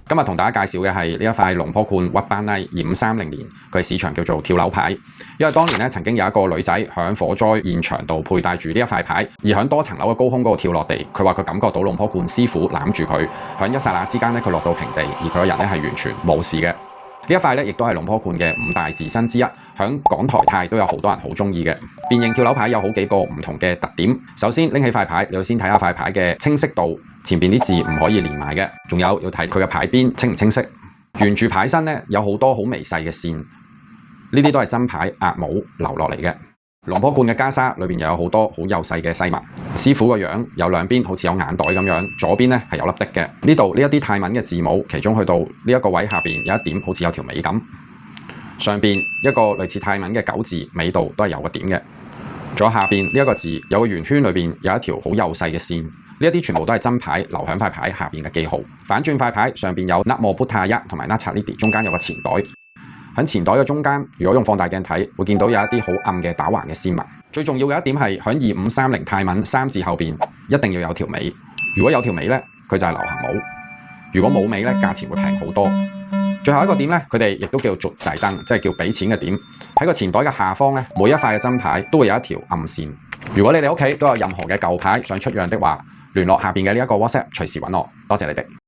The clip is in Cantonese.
今日同大家介紹嘅係呢一塊龍坡罐屈班尼2530年，佢市場叫做跳樓牌，因為當年咧曾經有一個女仔響火災現場度佩戴住呢一塊牌，而響多層樓嘅高空嗰度跳落地，佢話佢感覺到龍坡罐師傅攬住佢，響一剎那之間咧佢落到平地，而佢個人咧係完全冇事嘅。呢一塊咧亦都係龍坡罐嘅5大自身之一，響港台泰都有好多人好中意嘅。變形跳樓牌有好幾個唔同嘅特點。首先拎起塊牌，你要先睇下塊牌嘅清晰度，前邊啲字唔可以連埋嘅，仲有要睇佢嘅牌邊清唔清晰。沿住牌身咧有好多好微細嘅線，呢啲都係真牌壓模留落嚟嘅。龍坡罐嘅袈裟裏邊又有好多好幼細嘅細紋。師傅個樣有兩邊好似有眼袋咁樣，左邊咧係有粒的嘅。呢度呢一啲泰文嘅字母，其中去到呢一個位下邊有一點好似有條尾咁，上邊一個類似泰文嘅九字尾度都係有個點嘅。仲有下邊呢一個字有個圓圈，裏邊有一條好幼細嘅線，呢一啲全部都係真牌留響塊牌下邊嘅記號。反轉塊牌上邊有 Namo Buddhaya 同埋 Natchalidi， 中間有個錢袋。喺錢袋嘅中間，如果用放大鏡睇，會見到有一啲好暗嘅打橫嘅線紋。最重要嘅一點係喺2530泰文3字後邊一定要有條尾。如果有條尾咧，佢就係流行帽；如果冇尾咧，價錢會平好多。最後一個點咧，佢哋亦都叫做續債燈，即係叫俾錢嘅點。喺個錢袋嘅下方咧，每一塊嘅真牌都會有一條暗線。如果你哋屋企都有任何嘅舊牌想出讓的話，聯絡下邊嘅呢一個 WhatsApp，隨時揾我。多謝你哋。